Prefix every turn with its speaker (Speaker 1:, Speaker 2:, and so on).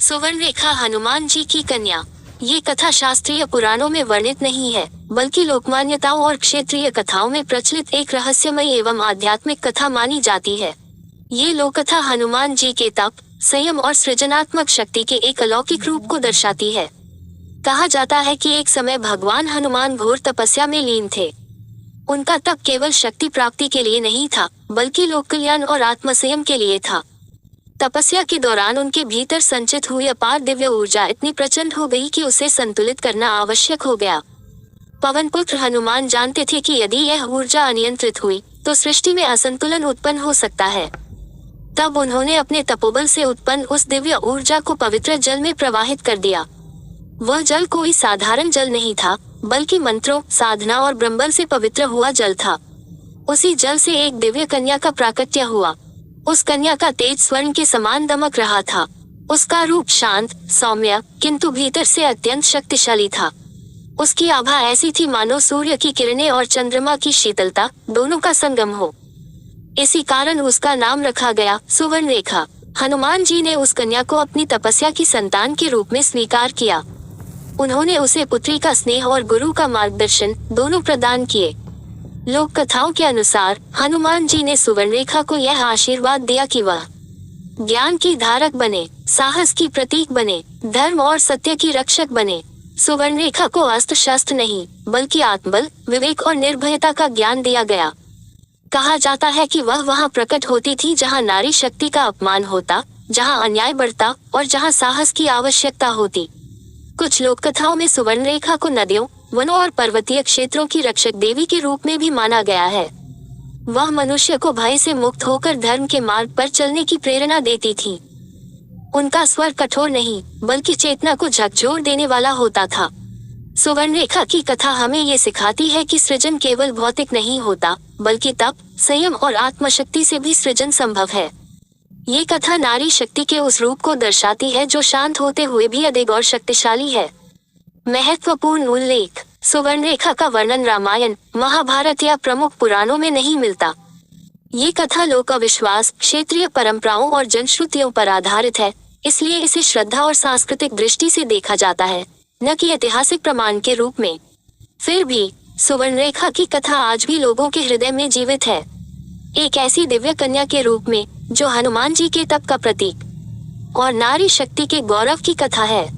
Speaker 1: सुवर्णरेखा हनुमान जी की कन्या। ये कथा शास्त्रीय पुराणों में वर्णित नहीं है, बल्कि लोकमान्यताओं और क्षेत्रीय कथाओं में प्रचलित एक रहस्यमय एवं आध्यात्मिक कथा मानी जाती है। ये लोक कथा हनुमान जी के तप, संयम और सृजनात्मक शक्ति के एक अलौकिक रूप को दर्शाती है। कहा जाता है कि एक समय भगवान हनुमान घोर तपस्या में लीन थे। उनका तप केवल शक्ति प्राप्ति के लिए नहीं था, बल्कि लोक कल्याण और आत्मसंयम के लिए था। तपस्या के दौरान उनके भीतर संचित हुई अपार दिव्य ऊर्जा इतनी प्रचंड हो गई कि उसे संतुलित करना आवश्यक हो गया। पवनपुत्र हनुमान जानते थे कि यदि यह ऊर्जा अनियंत्रित हुई तो सृष्टि में असंतुलन उत्पन्न हो सकता है। तब उन्होंने अपने तपोबल से उत्पन्न उस दिव्य ऊर्जा को पवित्र जल में प्रवाहित कर दिया। वह जल कोई साधारण जल नहीं था, बल्कि मंत्रों, साधना और ब्रह्मबल से पवित्र हुआ जल था। उसी जल से एक दिव्य कन्या का प्राकट्य हुआ। उस कन्या का तेज स्वर्ण के समान दमक रहा था। उसका रूप शांत, सौम्य, किंतु भीतर से अत्यंत शक्तिशाली था। उसकी आभा ऐसी थी मानो सूर्य की किरणें और चंद्रमा की शीतलता दोनों का संगम हो। इसी कारण उसका नाम रखा गया सुवर्णरेखा। हनुमान जी ने उस कन्या को अपनी तपस्या की संतान के रूप में स्वीकार किया। उन्होंने उसे पुत्री का स्नेह और गुरु का मार्गदर्शन दोनों प्रदान किए। लोक कथाओं के अनुसार हनुमान जी ने सुवर्णरेखा को यह आशीर्वाद दिया कि वह ज्ञान की धारक बने, साहस की प्रतीक बने, धर्म और सत्य की रक्षक बने। सुवर्णरेखा को अस्त्र शस्त्र नहीं, बल्कि आत्मबल, विवेक और निर्भयता का ज्ञान दिया गया। कहा जाता है कि वह वहां प्रकट होती थी जहां नारी शक्ति का अपमान होता, जहां अन्याय बढ़ता और जहां साहस की आवश्यकता होती। कुछ लोक कथाओं में सुवर्णरेखा को नदियों, वनों और पर्वतीय क्षेत्रों की रक्षक देवी के रूप में भी माना गया है। वह मनुष्य को भय से मुक्त होकर धर्म के मार्ग पर चलने की प्रेरणा देती थी। उनका स्वर कठोर नहीं, बल्कि चेतना को झकझोर देने वाला होता था। सुवर्णरेखा की कथा हमें ये सिखाती है कि सृजन केवल भौतिक नहीं होता, बल्कि तप, संयम और आत्मशक्ति से भी सृजन संभव है। ये कथा नारी शक्ति के उस रूप को दर्शाती है जो शांत होते हुए भी अडिग और शक्तिशाली है। महत्वपूर्ण उल्लेख: सुवर्णरेखा का वर्णन रामायण, महाभारत या प्रमुख पुराणों में नहीं मिलता। ये कथा लोक विश्वास, क्षेत्रीय परंपराओं और जनश्रुतियों पर आधारित है, इसलिए इसे श्रद्धा और सांस्कृतिक दृष्टि से देखा जाता है, न कि ऐतिहासिक प्रमाण के रूप में। फिर भी सुवर्णरेखा की कथा आज भी लोगों के हृदय में जीवित है, एक ऐसी दिव्य कन्या के रूप में जो हनुमान जी के तप का प्रतीक और नारी शक्ति के गौरव की कथा है।